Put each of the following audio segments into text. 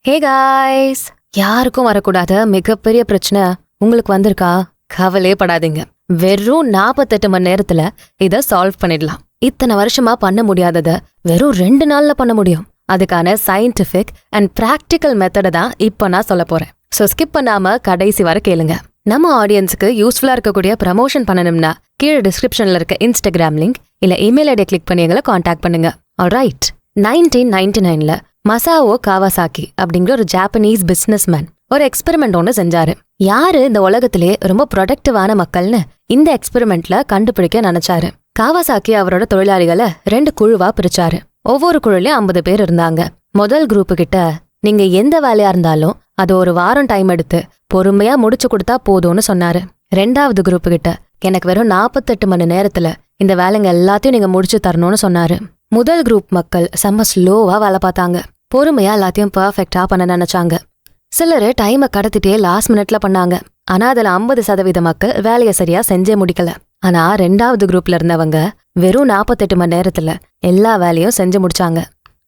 Hey guys, யாருக்கும் வரக்கூடாத மிகப்பெரிய பிரச்சனை உங்களுக்கு வந்திருக்கா? கவலையே படாதீங்க. வெறும் 48 மணி நேரத்துல இத சால்வ் பண்ணிடலாம். இத்தனை வருஷமா பண்ண முடியாதத வெறும் 2 நாள்ல பண்ண முடியும். அதுக்கான சயின்டிபிக் அண்ட் பிராக்டிக்கல் மெத்தட தான் இப்ப நான் சொல்ல போறேன். சோ ஸ்கிப் பண்ணாம கடைசி வரை கேளுங்க. நம்ம ஆடியன்ஸுக்கு யூஸ்ஃபுல்லா இருக்கக்கூடிய ப்ரமோஷன் பண்ணணும்னா கீழே டிஸ்கிரிப்ஷன்ல இருக்க இன்ஸ்டாகிராம் லிங்க் இல்ல இமெயில் ஐடியை கிளிக் பண்ணி எங்களை காண்டாக்ட் பண்ணுங்க. ஆல்ரைட். 1999ல மசாவோ காவாசாக்கி அப்படிங்கிற ஒரு ஜாப்பனீஸ் பிசினஸ் மேன் ஒரு எக்ஸ்பெரிமெண்ட் ஒன்று செஞ்சாரு. யாரு இந்த உலகத்திலே ரொம்ப ப்ரொடக்டிவான மக்கள்னு இந்த எக்ஸ்பெரிமெண்ட்ல கண்டுபிடிக்க நினைச்சாரு. காவாசாக்கி அவரோட தொழிலாளிகளை 2 குழுவா பிரிச்சாரு. ஒவ்வொரு குழுலயும் 50 பேர் இருந்தாங்க. முதல் குரூப்பு கிட்ட நீங்க எந்த வேலையா இருந்தாலும் அது ஒரு வாரம் டைம் எடுத்து பொறுமையா முடிச்சு கொடுத்தா போதும்னு சொன்னாரு. 2வது குரூப்பு கிட்ட எனக்கு வெறும் 48 மணி நேரத்துல இந்த வேலைங்க எல்லாத்தையும் நீங்க முடிச்சு தரணும்னு சொன்னாரு. முதல் குரூப் மக்கள் செம்ம ஸ்லோவா வேலை பார்த்தாங்க. பொறுமையா எல்லாத்தையும் பர்ஃபெக்டா பண்ண நினைச்சாங்க. சிலரு டைமை கடத்திட்டே லாஸ்ட் மினிட்ல பண்ணாங்க. ஆனா அதுல 50% மக்கள் வேலையை சரியா செஞ்சே முடிக்கல. ஆனா 2வது குரூப்ல இருந்தவங்க வெறும் 48 மணி நேரத்துல எல்லா வேலையும் செஞ்சு முடிச்சாங்க.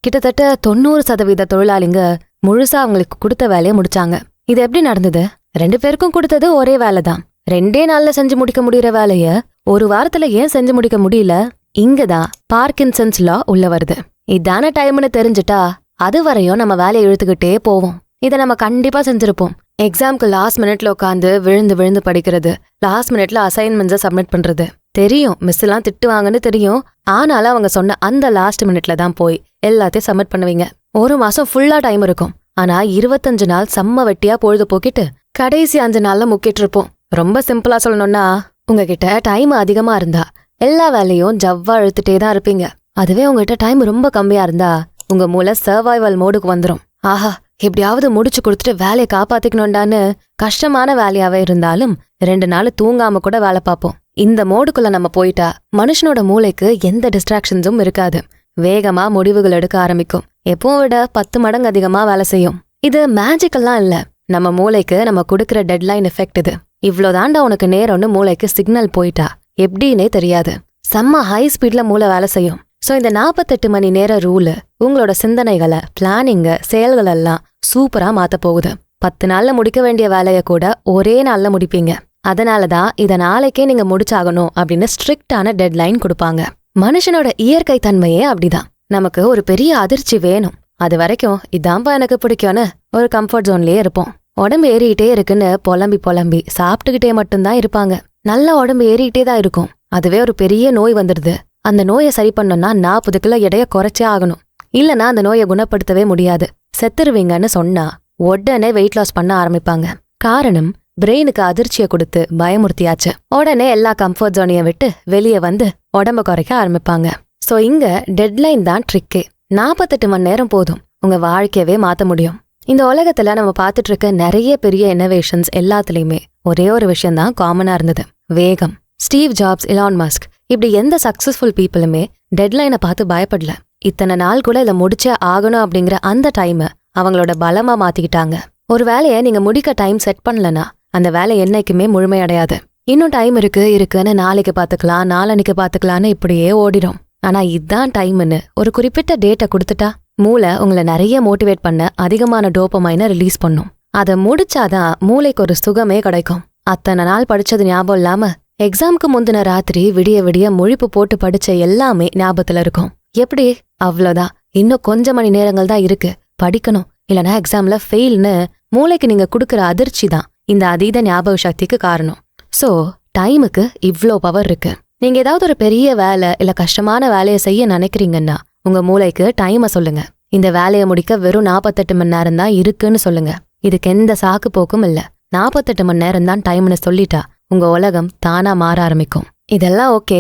கிட்டத்தட்ட 90% தொழிலாளிங்க முழுசா அவங்களுக்கு கொடுத்த வேலையை முடிச்சாங்க. இது எப்படி நடந்தது? 2 பேருக்கும் கொடுத்தது ஒரே வேலை தான். 2 நாள்ல செஞ்சு முடிக்க முடியற வேலைய ஒரு வாரத்துல ஏன் செஞ்சு முடிக்க முடியல? இங்கதான் பார்க்கின்சன்ஸ் லா உள்ள வருது. இதான டைம்னு தெரிஞ்சுட்டா அது வரையும் நம்ம வேலையை இழுத்துக்கிட்டே போவோம். இதை நம்ம கண்டிப்பா செஞ்சிருப்போம். எக்ஸாம்க்கு லாஸ்ட் மினிட்ல உட்காந்து விழுந்து விழுந்து படிக்கிறது, லாஸ்ட் மினிட்ல அசைன்மெண்ட்ஸை சப்மிட் பண்றது. தெரியும் மிஸ் எல்லாம் திட்டுவாங்கன்னு தெரியும். ஆனாலும் அவங்க சொன்ன அந்த லாஸ்ட் மினிட்ல தான் போய் எல்லாத்தையும் சப்மிட் பண்ணுவீங்க. 1 மாசம் ஃபுல்லா டைம் இருக்கும். ஆனா 25 நாள் செம்ம வெட்டியா பொழுது போக்கிட்டு கடைசி 5 நாள்ல முக்கிட்டு இருப்போம். ரொம்ப சிம்பிளா சொல்லணும்னா, உங்ககிட்ட டைம் அதிகமா இருந்தா எல்லா வேலையும் ஜவ்வா இழுத்துட்டே தான் இருப்பீங்க. அதுவே உங்ககிட்ட டைம் ரொம்ப கம்மியா இருந்தா உங்க மூளை சர்வைவல் மோடுக்கு வந்துடும். ஆஹா, எப்படியாவது முடிச்சு கொடுத்துட்டு வேலையை காப்பாத்திக்கணும்டான்னு கஷ்டமான வேலையாவே இருந்தாலும் 2 நாள் தூங்காம கூட வேலை பார்ப்போம். இந்த மோடுக்குள்ள நம்ம போயிட்டா மனுஷனோட மூளைக்கு எந்த டிஸ்ட்ராக்ஷன்ஸும் இருக்காது. வேகமா முடிவுகள் எடுக்க ஆரம்பிக்கும். எப்பவும் விட 10 மடங்கு அதிகமா வேலை செய்யும். இது மேஜிக்கெல்லாம் இல்ல, நம்ம மூளைக்கு நம்ம கொடுக்கற டெட்லைன் எஃபெக்ட். இது இவ்ளோதாண்டா உனக்கு நேரம்னு மூளைக்கு சிக்னல் போயிட்டா எப்படின்னே தெரியாது. செம்ம ஹை ஸ்பீட்ல மூளை வேலை செய்யும். சோ இந்த 48 மணி நேர ரூலு உங்களோட சிந்தனைகளை, பிளானிங்க, செயல்கள் எல்லாம் சூப்பரா மாத்த போகுது. 10 நாள்ல முடிக்க வேண்டிய வேலைய கூட ஒரே நாள்ல முடிப்பீங்க. அதனாலதான் இத நாளைக்கே நீங்க முடிச்சாகணும் அப்படின்னு ஸ்ட்ரிக்டான டெட்லைன் கொடுப்பாங்க. மனுஷனோட இயற்கை தன்மையே அப்படிதான். நமக்கு ஒரு பெரிய அதிர்ச்சி வேணும். அது வரைக்கும் இதாம்பா எனக்கு பிடிக்கும்னு ஒரு கம்ஃபர்ட் ஜோன்லயே இருப்போம். உடம்பு ஏறிக்கிட்டே இருக்குன்னு புலம்பி புலம்பி சாப்பிட்டுக்கிட்டே மட்டும்தான் இருப்பாங்க. நல்ல உடம்பு ஏறிக்கிட்டே தான் இருக்கும். அதுவே ஒரு பெரிய நோய் வந்துடுது. அந்த நோயை சரி பண்ணணும்னா 40 கிலோ எடைய குறைச்சே ஆகணும். இல்லனா அந்த நோயை குணப்படுத்தவே முடியாது, செத்துருவீங்கன்னு சொன்னா உடனே வெயிட் லாஸ் பண்ண ஆரம்பிப்பாங்க. காரணம், பிரெயினுக்கு அதிர்ச்சியை கொடுத்து பயமுறுத்தியாச்சு. உடனே எல்லா கம்ஃபர்ட் ஜோனையும் விட்டு வெளியே வந்து உடம்ப குறைக்க ஆரம்பிப்பாங்க. சோ இங்க டெட்லைன் தான் ட்ரிக்கே. 48 மணி நேரம் போதும் உங்க வாழ்க்கையவே மாத்த முடியும். இந்த உலகத்துல நம்ம பார்த்துட்டு இருக்க நிறைய பெரிய இன்னோவேஷன்ஸ் எல்லாத்துலயுமே ஒரே ஒரு விஷயம் தான் காமனா இருந்தது: வேகம். ஸ்டீவ் ஜாப்ஸ், எலான் மஸ்க், இப்படி எந்த சக்சஸ்ஃபுல் பீப்புளுமே டெட்லைனை பார்த்து பயப்படல. இத்தனை நாள் கூட இதை முடிச்சே ஆகணும் அப்படிங்கிற அந்த டைமை அவங்களோட பலமா மாத்திக்கிட்டாங்க. ஒரு வேலையை நீங்க முடிக்க டைம் செட் பண்ணலனா அந்த வேலை என்னைக்குமே முழுமையடையாது. இன்னும் டைம் இருக்குன்னு நாளைக்கு பாத்துக்கலாம், நாளன்னைக்கு பாத்துக்கலான்னு இப்படியே ஓடிடும். ஆனா இதுதான் டைம்னு ஒரு குறிப்பிட்ட டேட்டை கொடுத்துட்டா மூளை உங்களை நிறைய மோட்டிவேட் பண்ண அதிகமான டோபமைனை ரிலீஸ் பண்ணும். அதை முடிச்சாதான் மூளைக்கு ஒரு சுகமே கிடைக்கும். அத்தனை நாள் படிச்சது ஞாபகம் இல்லாம எக்ஸாம்க்கு முந்தின ராத்திரி விடிய விடிய முழிப்பு போட்டு படிச்ச எல்லாமே ஞாபகத்துல இருக்கும். எப்படி? அவ்வளோதான், இன்னும் கொஞ்சம் மணி நேரங்கள் தான் இருக்கு, படிக்கணும், இல்லனா எக்ஸாம்ல ஃபெயில்னு மூளைக்கு நீங்க கொடுக்கற அதிர்ச்சி தான் இந்த அதீத ஞாபக சக்திக்கு காரணம். சோ டைமுக்கு இவ்ளோ பவர் இருக்கு. நீங்க ஏதாவது ஒரு பெரிய வேலை இல்ல கஷ்டமான வேலையை செய்ய நினைக்கிறீங்கன்னா உங்க மூளைக்கு டைமை சொல்லுங்க. இந்த வேலையை முடிக்க வெறும் 48 மணி நேரம் தான் இருக்குன்னு சொல்லுங்க. இதுக்கு எந்த சாக்கு போக்கும் இல்ல. 48 மணி நேரம் தான் டைம்னு சொல்லிட்டா உங்க உலகம் தானா மாற ஆரம்பிக்கும். இதெல்லாம் ஓகே.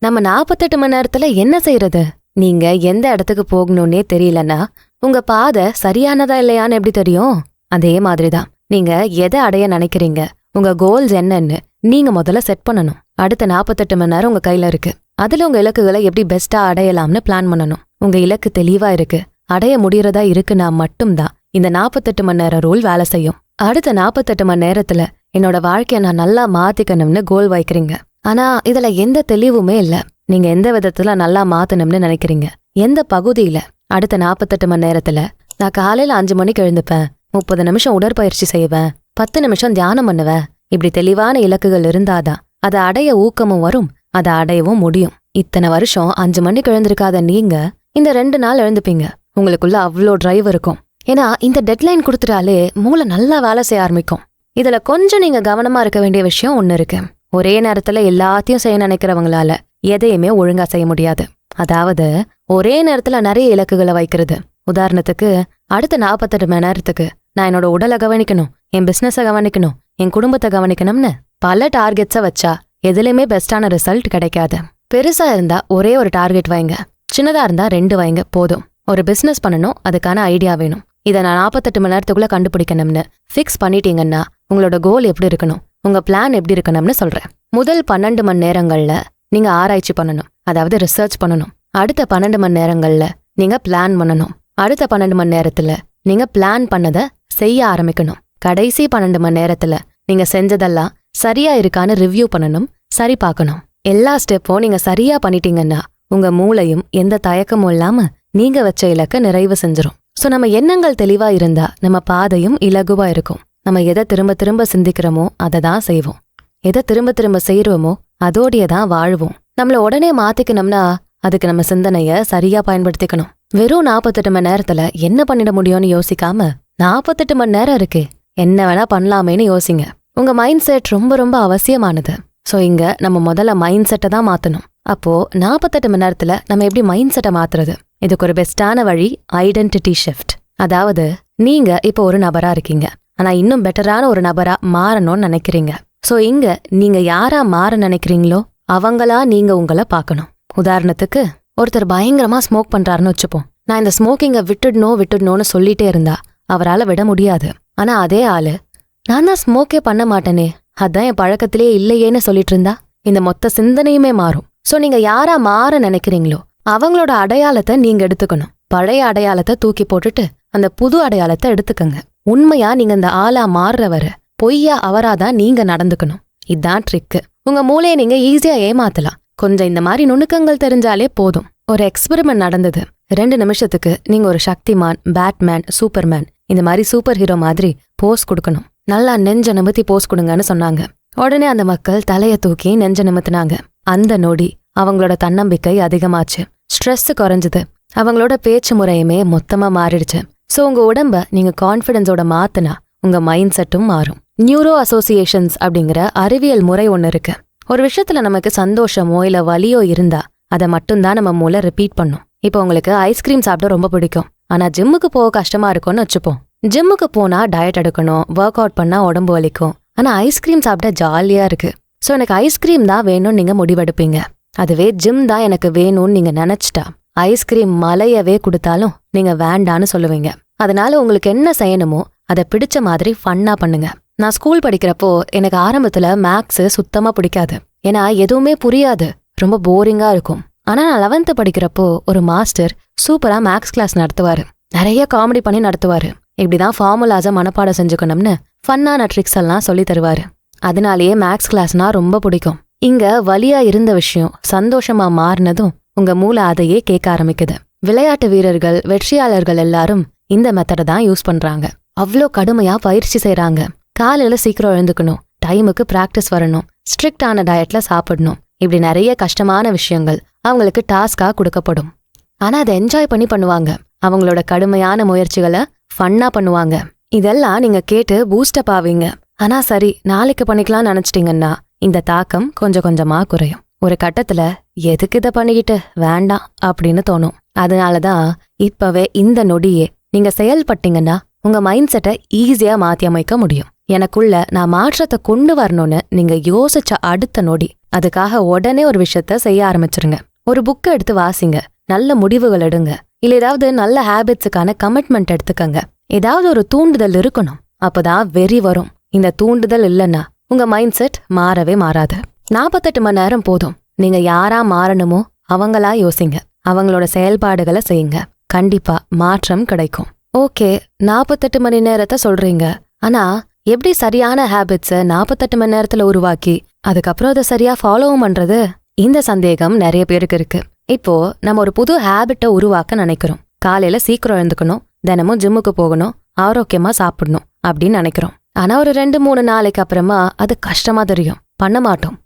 நம்ம 48 மணி நேரத்துல என்ன செய்யறது? நீங்க எந்த இடத்துக்கு போகணும்னே தெரியலன்னா உங்க பாதை சரியானதா இல்லையான்னு எப்படி தெரியும்? அதே மாதிரிதான் நீங்க எதை அடைய நினைக்கிறீங்க, உங்க கோல்ஸ் என்னன்னு நீங்க முதல்ல செட் பண்ணணும். அடுத்த 48 மணி நேரம் உங்க கையில இருக்கு. அதுல உங்க இலக்குகளை எப்படி பெஸ்டா அடையலாம்னு பிளான் பண்ணணும். உங்க இலக்கு தெளிவா இருக்கு, அடைய முடியறதா இருக்குன்னா மட்டும்தான் இந்த 48 மணி நேரம் ரூல் வேலை செய்யும். அடுத்த 48 மணி நேரத்துல என்னோட வாழ்க்கைய நான் நல்லா மாத்திக்கணும்னு கோல் வைக்கிறீங்க. ஆனா இதுல எந்த தெளிவுமே இல்ல. நீங்க எந்த விதத்துல நல்லா மாத்தணும்னு நினைக்கிறீங்க, எந்த பகுதியில அடுத்த 48 மணி நேரத்துல நான் காலையில 5 மணிக்கு எழுந்துப்பேன், 30 நிமிஷம் உடற்பயிற்சி செய்வேன், 10 நிமிஷம் தியானம் பண்ணுவேன். இப்படி தெளிவான இலக்குகள் இருந்தாதான் அதை அடைய ஊக்கமும் வரும், அதை அடையவும் முடியும். இத்தனை வருஷம் 5 மணிக்கு எழுந்திருக்காத நீங்க இந்த 2 நாள் எழுந்துப்பீங்க. உங்களுக்குள்ள அவ்வளோ டிரைவ் இருக்கும். ஏன்னா இந்த டெட்லைன் கொடுத்துட்டாலே மூளை நல்லா வேலை செய்ய ஆரம்பிக்கும். இதுல கொஞ்சம் நீங்க கவனமா இருக்க வேண்டிய விஷயம் ஒண்ணு இருக்கு. ஒரே நேரத்துல எல்லாத்தையும் செய்ய நினைக்கிறவங்களால எதையுமே ஒழுங்கா செய்ய முடியாது. அதாவது ஒரே நேரத்துல நிறைய இலக்குகளை வைக்கிறது. உதாரணத்துக்கு அடுத்த 48 மணி நேரத்துக்கு நான் என்னோட உடலை கவனிக்கணும், என் பிசினஸை கவனிக்கணும், என் குடும்பத்தை கவனிக்கணும்னு பல டார்கெட்ஸை வச்சா எதுலையுமே பெஸ்டான ரிசல்ட் கிடைக்காது. பெருசா இருந்தா ஒரே ஒரு டார்கெட் வைங்க, சின்னதா இருந்தா 2 வைங்க போதும். ஒரு பிசினஸ் பண்ணணும், அதுக்கான ஐடியா வேணும். இதை நான் 48 மணி நேரத்துக்குள்ள கண்டுபிடிக்கணும்னு ஃபிக்ஸ் பண்ணிட்டீங்கன்னா உங்களோட கோல் எப்படி இருக்கணும், உங்க பிளான் எப்படி இருக்கணும்னு சொல்றேன். முதல் 12 மணி நேரங்கள்ல நீங்க ஆராய்ச்சி பண்ணணும், அதாவது ரிசர்ச் பண்ணணும். அடுத்த 12 மணி நேரங்கள்ல நீங்க பிளான் பண்ணணும். அடுத்த 12 மணி நேரத்துல நீங்க பிளான் பண்ணதை செய்ய ஆரம்பிக்கணும். கடைசி 12 மணி நேரத்துல நீங்க செஞ்சதெல்லாம் சரியா இருக்கான்னு ரிவ்யூ பண்ணணும், சரி பார்க்கணும். எல்லா ஸ்டெப்பும் நீங்க சரியா பண்ணிட்டீங்கன்னா உங்க மூளையும் எந்த தயக்கமும் இல்லாம நீங்க வச்ச இலக்க நிறைவு செஞ்சிரும். சோ நம்ம எண்ணங்கள் தெளிவா இருந்தா நம்ம பாதையும் இலகுவா இருக்கும். நம்ம எதை திரும்ப திரும்ப சிந்திக்கிறோமோ அதை தான் செய்வோம், எதை திரும்ப திரும்ப செய்யறோமோ அதோடைய தான் வாழ்வோம். நம்மள உடனே மாத்திக்கணும்னா அதுக்கு நம்ம சிந்தனைய சரியா பயன்படுத்திக்கணும். வெறும் 48 மணி நேரத்துல என்ன பண்ணிட முடியும்னு யோசிக்காம 48 மணி நேரம் இருக்கு, என்ன வேணா பண்ணலாமேன்னு யோசிங்க. உங்க மைண்ட் செட் ரொம்ப ரொம்ப அவசியமானது. சோ இங்க நம்ம முதல்ல மைண்ட் செட்டை தான் மாத்தணும். அப்போ 48 மணி நேரத்துல நம்ம எப்படி மைண்ட் செட்டை மாத்துறது? இதுக்கு ஒரு பெஸ்டான வழி ஐடென்டிட்டி ஷிஃப்ட். அதாவது நீங்க இப்போ ஒரு நபரா இருக்கீங்க, ஆனா இன்னும் பெட்டரான ஒரு நபரா மாறணும்னு நினைக்கிறீங்க. சோ இங்க நீங்க யாரா மாற நினைக்கிறீங்களோ அவங்களா நீங்க உங்களை பார்க்கணும். உதாரணத்துக்கு ஒருத்தர் பயங்கரமா ஸ்மோக் பண்றாருன்னு வச்சுப்போம். நான் இந்த ஸ்மோக்கிங்கை விட்டுடணும்னு சொல்லிட்டே இருந்தா அவரால் விட முடியாது. ஆனா அதே ஆளு நான் தான் ஸ்மோக்கே பண்ண மாட்டேனே, அதான் என் பழக்கத்திலே இல்லையேன்னு சொல்லிட்டு இருந்தா இந்த மொத்த சிந்தனையுமே மாறும். சோ நீங்க யாரா மாற நினைக்கிறீங்களோ அவங்களோட அடையாளத்தை நீங்க எடுத்துக்கணும். பழைய அடையாளத்தை தூக்கி போட்டுட்டு அந்த புது அடையாளத்தை எடுத்துக்கங்க. உண்மையா நீங்க இந்த ஆளா மாறுறவர, பொய்யா அவராதான் நீங்க நடந்துக்கணும். இதுதான் ட்ரிக்கு. உங்க மூளையை நீங்க ஈஸியா ஏமாத்தலாம். கொஞ்சம் இந்த மாதிரி நுணுக்கங்கள் தெரிஞ்சாலே போதும். ஒரு எக்ஸ்பெரிமெண்ட் நடந்தது. 2 நிமிஷத்துக்கு நீங்க ஒரு சக்திமான், பேட்மேன், சூப்பர்மேன் இந்த மாதிரி சூப்பர் ஹீரோ மாதிரி போஸ் கொடுக்கணும். நல்லா நெஞ்ச நிமித்தி போஸ் கொடுங்கன்னு சொன்னாங்க. உடனே அந்த மக்கள் தலைய தூக்கி நெஞ்ச நிமித்தினாங்க. அந்த நொடி அவங்களோட தன்னம்பிக்கை அதிகமாச்சு, ஸ்ட்ரெஸ் குறைஞ்சது, அவங்களோட பேச்சு முறையுமே மொத்தமா மாறிடுச்சு. சோ உங்க உடம்ப நீங்க கான்ஃபிடன்ஸோட மாத்தினா உங்க மைண்ட் செட்டும் மாறும். நியூரோ அசோசியேஷன்ஸ் அப்படிங்கிற அறிவியல் முறை ஒன்னு இருக்கு. ஒரு விஷயத்துல நமக்கு சந்தோஷமோ இல்ல வலியோ இருந்தா அதை மட்டும்தான் நம்ம மூளை ரிப்பீட் பண்ணும். இப்போ உங்களுக்கு ஐஸ்கிரீம் சாப்பிட ரொம்ப பிடிக்கும், ஆனா ஜிம்முக்கு போக கஷ்டமா இருக்கும்னு வச்சுப்போம். ஜிம்முக்கு போனா டயட் எடுக்கணும், ஒர்க் அவுட் பண்ணா உடம்பு வலிக்கும், ஆனா ஐஸ்கிரீம் சாப்பிட ஜாலியா இருக்கு. சோ எனக்கு ஐஸ்கிரீம் தான் வேணும்னு நீங்க முடிவெடுப்பீங்க. அதுவே ஜிம் தான் எனக்கு வேணும்னு நீங்க நினைச்சிட்டா ஐஸ்கிரீம் மலையவே கொடுத்தாலும் நீங்க வேண்டான்னு சொல்லுவீங்க. அதனால உங்களுக்கு என்ன செய்யணுமோ அதை பிடிச்ச மாதிரி ஃபன்னா பண்ணுங்க. நான் ஸ்கூல் படிக்கிறப்போ எனக்கு ஆரம்பத்துல மேக்ஸ் சுத்தமா பிடிக்காது. ஏன்னா எதுவுமே புரியாது, ரொம்ப போரிங்கா இருக்கும். ஆனா நான் 11th படிக்கிறப்போ ஒரு மாஸ்டர் சூப்பரா மேக்ஸ் கிளாஸ் நடத்துவாரு. நிறைய காமெடி பண்ணி நடத்துவாரு. இப்படிதான் ஃபார்முலாஸை மனப்பாடம் செஞ்சுக்கணும்னு ஃபன்னான ட்ரிக்ஸ் எல்லாம் சொல்லி தருவாரு. அதனாலேயே மேக்ஸ் கிளாஸ்னா ரொம்ப பிடிக்கும். இங்க வலியா இருந்த விஷயம் சந்தோஷமா மாறினதும் உங்க மூளை அதையே கேட்க ஆரம்பிக்குது. விளையாட்டு வீரர்கள், வெற்றியாளர்கள் எல்லாரும் இந்த மெத்தடை தான் யூஸ் பண்றாங்க. அவ்வளோ கடுமையா பயிற்சி செய்யறாங்க. காலையில சீக்கிரம் எழுந்துக்கணும், டைமுக்கு பிராக்டிஸ் வரணும், ஸ்ட்ரிக்டான டயட்ல சாப்பிடணும். இப்படி நிறைய கஷ்டமான விஷயங்கள் அவங்களுக்கு டாஸ்கா கொடுக்கப்படும். ஆனா அதை என்ஜாய் பண்ணி பண்ணுவாங்க. அவங்களோட கடுமையான முயற்சிகளை ஃபன்னா பண்ணுவாங்க. இதெல்லாம் நீங்க கேட்டு பூஸ்டப் ஆவீங்க. ஆனா சரி நாளைக்கு பண்ணிக்கலாம்னு நினைச்சிட்டீங்கன்னா இந்த தாக்கம் கொஞ்சம் கொஞ்சமா குறையும். ஒரு கட்டத்துல எதுக்கு இதை பண்ணிக்கிட்டு வேண்டாம் அப்படின்னு தோணும். அதனாலதான் இப்பவே இந்த நொடியே நீங்க செயல்பட்டீங்கன்னா உங்க மைண்ட் செட்டை ஈஸியா மாத்தி அமைக்க முடியும். எனக்குள்ள நான் மாற்றத்தை கொண்டு வரணும்னு நீங்க யோசிச்ச அடுத்த நொடி அதுக்காக உடனே ஒரு விஷயத்த செய்ய ஆரம்பிச்சிருங்க. ஒரு புக்கை எடுத்து வாசிங்க, நல்ல முடிவுகள் எடுங்க, இல்ல ஏதாவது நல்ல ஹேபிட்ஸுக்கான கமிட்மெண்ட் எடுத்துக்கங்க. ஏதாவது ஒரு தூண்டுதல் இருக்கணும், அப்பதான் வெறி வரும். இந்த தூண்டுதல் இல்லைன்னா உங்க மைண்ட் செட் மாறவே மாறாது. 48 மணி நேரம் போதும். நீங்க யாரா மாறணுமோ அவங்களா யோசிங்க, அவங்களோட செயல்பாடுகளை செய்யுங்க. கண்டிப்பா மாற்றம் கிடைக்கும். ஓகே, 48 மணி நேரத்தை சொல்றீங்க, ஆனா எப்படி சரியான ஹேபிட்ஸை 48 மணி நேரத்துல உருவாக்கி அதுக்கப்புறம் அதை சரியா ஃபாலோவும் பண்றது? இந்த சந்தேகம் நிறைய பேருக்கு இருக்கு. இப்போ நம்ம ஒரு புது ஹேபிட்டை உருவாக்க நினைக்கிறோம். காலையில சீக்கிரம் எழுந்துக்கணும், தினமும் ஜிம்முக்கு போகணும், ஆரோக்கியமா சாப்பிடணும் அப்படின்னு நினைக்கிறோம். ஆனா ஒரு 2-3 நாளைக்கு அப்புறமா அது கஷ்டமா தெரியும், பண்ண மாட்டோம்.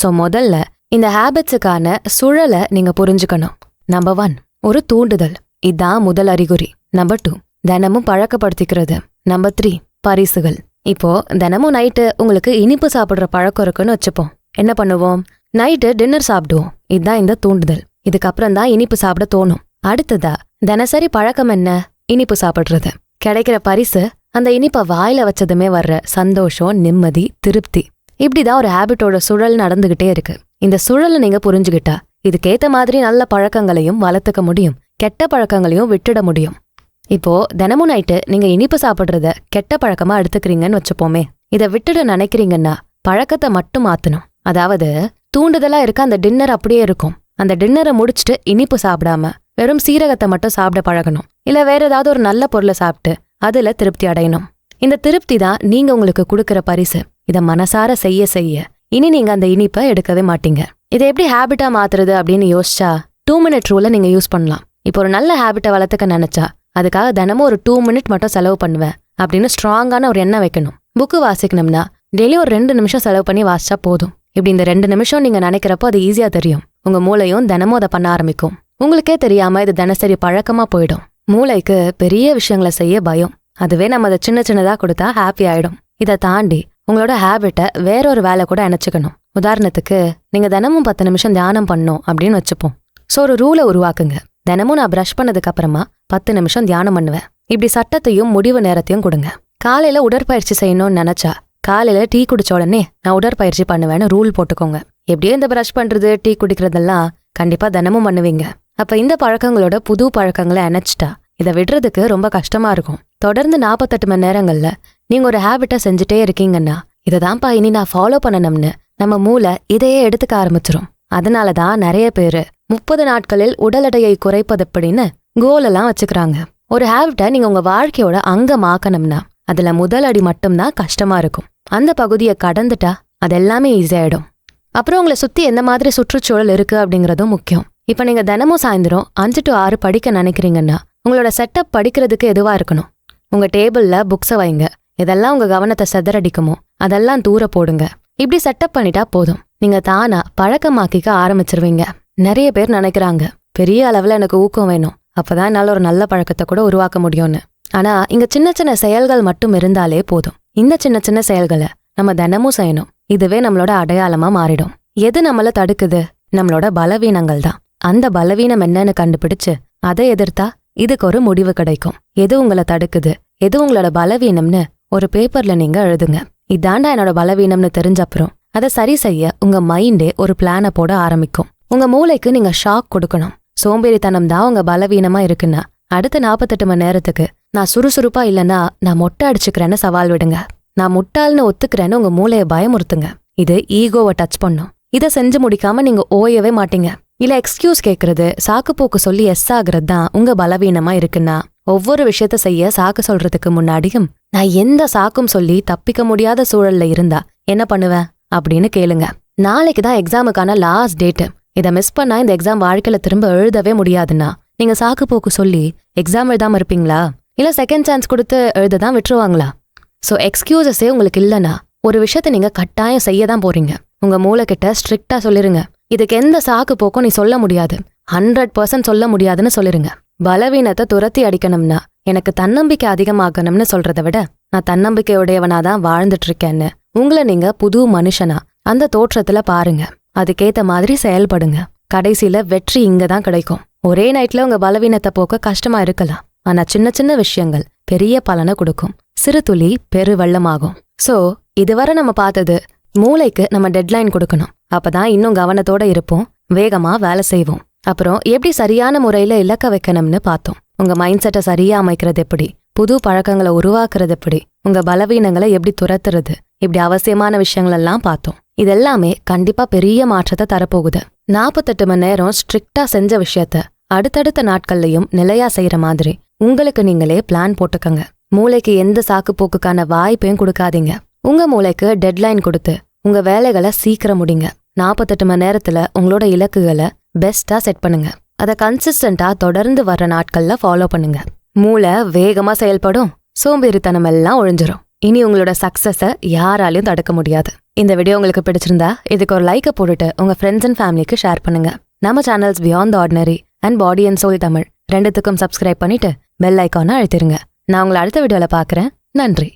சோ முதல்ல இந்த ஹேபிட்ஸுக்கான சுழலை நீங்க புரிஞ்சுக்கணும். நம்பர் 1, ஒரு தூண்டுதல். இதான் முதல் அறிகுறி. நம்பர் 2, தினமும் பழக்கப்படுத்திக்கிறது. நம்பர் 3, பரிசுகள். இப்போ தினமும் நைட்டு உங்களுக்கு இனிப்பு சாப்பிடுற பழக்கம் இருக்குன்னு வச்சுப்போம். என்ன பண்ணுவோம்? நைட்டு டின்னர் சாப்பிடுவோம். இதுதான் இந்த தூண்டுதல். இதுக்கப்புறம் தான் இனிப்பு சாப்பிட தோணும். அடுத்ததா தினசரி பழக்கம் என்ன? இனிப்பு சாப்பிடுறது. கிடைக்கிற பரிசு அந்த இனிப்பை வாயில வச்சதுமே வர்ற சந்தோஷம், நிம்மதி, திருப்தி. இப்படிதான் ஒரு ஹேபிட்டோட சுழல் நடந்துகிட்டே இருக்கு. இந்த சுழலை நீங்க புரிஞ்சுக்கிட்டா இதுக்கேத்த மாதிரி நல்ல பழக்கங்களையும் வளர்த்துக்க முடியும், கெட்ட பழக்கங்களையும் விட்டுட முடியும். இப்போ தினமும் நைட்டு நீங்க இனிப்பு சாப்பிடுறத கெட்ட பழக்கமா எடுத்துக்கிறீங்கன்னு வச்சுப்போமே. இதை விட்டுட நினைக்கிறீங்கன்னா பழக்கத்தை மட்டும் மாத்தணும். அதாவது தூண்டுதலா இருக்க அந்த டின்னர் அப்படியே இருக்கும். அந்த டின்னரை முடிச்சுட்டு இனிப்பு சாப்பிடாம வெறும் சீரகத்தை மட்டும் சாப்பிட பழகணும். இல்ல வேற ஏதாவது ஒரு நல்ல பொருளை சாப்பிட்டு அதுல திருப்தி அடையணும். இந்த திருப்தி தான் நீங்க உங்களுக்கு கொடுக்கிற பரிசு. இதை மனசார செய்ய செய்ய இனி நீங்க அந்த இனிப்பை எடுக்கவே மாட்டீங்க. இதை எப்படி ஹேபிட்டா மாத்துறது அப்படின்னு யோசிச்சா 2 மினிட் ரூலை நீங்க யூஸ் பண்ணலாம். இப்போ ஒரு நல்ல ஹேபிட்டை வளர்த்துக்க நினைச்சா அதுக்காக தினமும் ஒரு 2 மினிட் மட்டும் செலவு பண்ணுவேன் அப்படின்னு ஸ்ட்ராங்கான ஒரு எண்ணம் வைக்கணும். புக்கு வாசிக்கணும்னா டெய்லி ஒரு 2 நிமிஷம் செலவு பண்ணி வாசிச்சா போதும். இப்படி இந்த 2 நிமிஷம் நீங்க நினைக்கிறப்போ அது ஈஸியா தெரியும். உங்க மூளையும் தினமும் அதை பண்ண ஆரம்பிக்கும். உங்களுக்கே தெரியாம இது தினசரி பழக்கமா போயிடும். மூளைக்கு பெரிய விஷயங்களை செய்ய பயம். அதுவே நம்ம அதை சின்ன சின்னதா கொடுத்தா ஹாப்பி ஆயிடும். இதை தாண்டி உங்களோட ஹேபிட்டை வேற ஒரு வேலை கூட இணைச்சுக்கணும். உதாரணத்துக்கு நீங்க தினமும் 10 நிமிஷம் தியானம் பண்ணணும் அப்படின்னு வச்சுப்போம். ஸோ ஒரு ரூலை உருவாக்குங்க. தினமும் நான் பிரஷ் பண்ணதுக்கு அப்புறமா 10 நிமிஷம் தியானம் பண்ணுவேன். இப்படி சட்டத்தையும் முடிவு நேரத்தையும் கொடுங்க. காலையில உடற்பயிற்சி செய்யணும்னு நினைச்சா காலையில டீ குடிச்ச உடனே நான் உடற்பயிற்சி பண்ணுவேன்னு ரூல் போட்டுக்கோங்க. எப்படியோ இந்த பிரஷ் பண்றது, டீ குடிக்கிறதெல்லாம் கண்டிப்பா தினமும் பண்ணுவீங்க. அப்ப இந்த பழக்கங்களோட புது பழக்கங்களை இணைச்சிட்டா இதை விடுறதுக்கு ரொம்ப கஷ்டமா இருக்கும். தொடர்ந்து 48 மணி நேரங்கள்ல நீங்க ஒரு ஹேபிட்டை செஞ்சுட்டே இருக்கீங்கன்னா இதைதான்ப்பா இனி நான் ஃபாலோ பண்ணணும்னு நம்ம மூளை இதையே எடுத்துக்க ஆரம்பிச்சிரும். அதனாலதான் நிறைய பேரு 30 நாட்களில் உடல் எடையை குறைப்பது அப்படின்னு கோல் எல்லாம் வச்சுக்கிறாங்க. ஒரு ஹேபிட்டை நீங்க உங்க வாழ்க்கையோட அங்கமாக்கணும்னா அதுல முதல் அடி மட்டும்தான் கஷ்டமா இருக்கும். அந்த பகுதியை கடந்துட்டா அது எல்லாமே ஈஸியாயிடும். அப்புறம் உங்களை சுத்தி எந்த மாதிரி சுற்றுச்சூழல் இருக்கு அப்படிங்கறதும் முக்கியம். இப்ப நீங்க தினமும் சாயந்தரம் 5 to 6 படிக்க நினைக்கிறீங்கன்னா உங்களோட செட்டப் படிக்கிறதுக்கு எதுவா இருக்கணும். உங்க டேபிள்ல புக்ஸை வைங்க. இதெல்லாம் உங்க கவனத்தை சிதறடிக்குமோ அதெல்லாம் தூர போடுங்க. இப்படி செட்டப் பண்ணிட்டா போதும், நீங்க தானா பழக்கமாக்கிக்க ஆரம்பிச்சிருவீங்க. நிறைய பேர் நினைக்கிறாங்க பெரிய அளவுல எனக்கு ஊக்கம் வேணும், அப்பதான் என்னால ஒரு நல்ல பழக்கத்தை கூட உருவாக்க முடியும்னு. ஆனா இங்க சின்ன சின்ன செயல்கள் மட்டும் இருந்தாலே போதும். இந்த சின்ன சின்ன செயல்களை நம்ம தினமும் செய்யணும். இதுவே நம்மளோட அடையாளமா மாறிடும். எது நம்மள தடுக்குது? நம்மளோட பலவீனங்கள் தான். அந்த பலவீனம் என்னன்னு கண்டுபிடிச்சு அதை எதிர்த்தா இதுக்கு ஒரு முடிவு கிடைக்கும். எது உங்களை தடுக்குது, எது உங்களோட பலவீனம்னு ஒரு பேப்பர்ல நீங்க எழுதுங்க. இதாண்டா என்னோட பலவீனம்னு தெரிஞ்ச அப்புறம் அதை சரி செய்ய உங்க மைண்டே ஒரு பிளானை போட ஆரம்பிக்கும். உங்க மூளைக்கு நீங்க ஷாக் கொடுக்கணும். சோம்பேறித்தனம் தான் உங்க பலவீனமா இருக்குன்னா அடுத்த 48 மணி நேரத்துக்கு நான் சுறுசுறுப்பா இல்லைன்னா நான் மொட்டை அடிச்சுக்கிறேன்னு சவால் விடுங்க. நான் முட்டாள்னு ஒத்துக்கிறேன்னு உங்க மூளையை பயமுறுத்துங்க. இது ஈகோவை டச் பண்ணும். இதை செஞ்சு முடிக்காம நீங்க ஓயவே மாட்டீங்க. இல்ல எக்ஸ்கியூஸ் கேட்கறது, சாக்கு போக்கு சொல்லி எஸ் ஆகுறது தான் உங்க பலவீனமா இருக்குன்னா ஒவ்வொரு விஷயத்த செய்ய சாக்கு சொல்றதுக்கு முன்னாடியும் நான் எந்த சாக்கும் சொல்லி தப்பிக்க முடியாத சூழல்ல இருந்தா என்ன பண்ணுவேன் அப்படின்னு கேளுங்க. நாளைக்கு தான் எக்ஸாமுக்கான லாஸ்ட் டேட்டு. இதை மிஸ் பண்ணா இந்த எக்ஸாம் வாழ்க்கையில திரும்ப எழுதவே முடியாதுன்னா நீங்க சாக்கு போக்கு சொல்லி எக்ஸாம் எழுதாம இருப்பீங்களா? இல்ல செகண்ட் சான்ஸ் கொடுத்து எழுததான் விட்டுருவாங்களா? சோ எக்ஸ்கியூசஸே உங்களுக்கு இல்லைன்னா ஒரு விஷயத்த நீங்க கட்டாயம் செய்ய தான் போறீங்க. உங்க மூளை கிட்ட ஸ்ட்ரிக்டா சொல்லிருங்க, இதுக்கு எந்த சாக்கு போக்கும் நீ சொல்ல முடியாது, 100% சொல்ல முடியாதுன்னு சொல்லிருங்க. பலவீனத்தை துரத்தி அடிக்கணும்னா எனக்கு தன்னம்பிக்கை அதிகமாகணும்னு சொல்றதை விட நான் தன்னம்பிக்கையுடையவனாதான் வாழ்ந்துட்டு இருக்கேன்னு உங்களை நீங்க புது மனுஷனா அந்த தோற்றத்துல பாருங்க. அதுக்கேத்த மாதிரி செயல்படுங்க. கடைசியில வெற்றி இங்கதான் கிடைக்கும். ஒரே நைட்ல உங்க பலவீனத்தை போக்க கஷ்டமா இருக்கலாம், ஆனா சின்ன சின்ன விஷயங்கள் பெரிய பலனை கொடுக்கும். சிறு துளி பெரு வெள்ளமாகும். சோ இதுவரை நம்ம பார்த்தது மூளைக்கு நம்ம டெட்லைன் கொடுக்கணும். அப்பதான் இன்னும் கவனத்தோட இருப்போம், வேகமா வேலை செய்வோம். அப்புறம் எப்படி சரியான முறையில இலக்க வைக்கணும்னு பார்த்தோம். உங்க மைண்ட் செட்டை சரியா அமைக்கிறது எப்படி, புது பழக்கங்களை உருவாக்குறது எப்படி, உங்க பலவீனங்களை எப்படி துரத்துறது, இப்படி அவசியமான விஷயங்கள் எல்லாம் பார்த்தோம். இதெல்லாமே கண்டிப்பா பெரிய மாற்றத்தை தரப்போகுது. 48 மணி நேரம் ஸ்ட்ரிக்டா செஞ்ச விஷயத்த அடுத்தடுத்த நாட்கள்லயும் நிலையா செய்யற மாதிரி உங்களுக்கு நீங்களே பிளான் போட்டுக்கங்க. மூளைக்கு எந்த சாக்கு போக்குக்கான வாய்ப்பையும் கொடுக்காதீங்க. உங்க மூளைக்கு டெட்லைன் கொடுத்து உங்க வேலைகளை சீக்கிரம் முடிங்க. 48 மணி நேரத்துல உங்களோட இலக்குகளை பெஸ்டா செட் பண்ணுங்க. அதை கன்சிஸ்டண்டா தொடர்ந்து வர்ற நாட்கள்ல ஃபாலோ பண்ணுங்க. மூளை வேகமா செயல்படும், சோம்பேறித்தனம் எல்லாம் ஒழிஞ்சிரும். இனி உங்களோட சக்சஸ யாராலையும் தடுக்க முடியாது. இந்த வீடியோ உங்களுக்கு பிடிச்சிருந்தா இதுக்கு ஒரு லைக்கை போட்டுட்டு உங்க ஃப்ரெண்ட்ஸ் அண்ட் ஃபேமிலிக்கு ஷேர் பண்ணுங்க. நம்ம channels beyond the ordinary and body and soul Tamil ரெண்டுத்துக்கும் சப்ஸ்கிரைப் பண்ணிட்டு பெல் ஐக்கானை அழுத்திருங்க. நான் உங்களை அடுத்த வீடியோல பார்க்கறேன். நன்றி.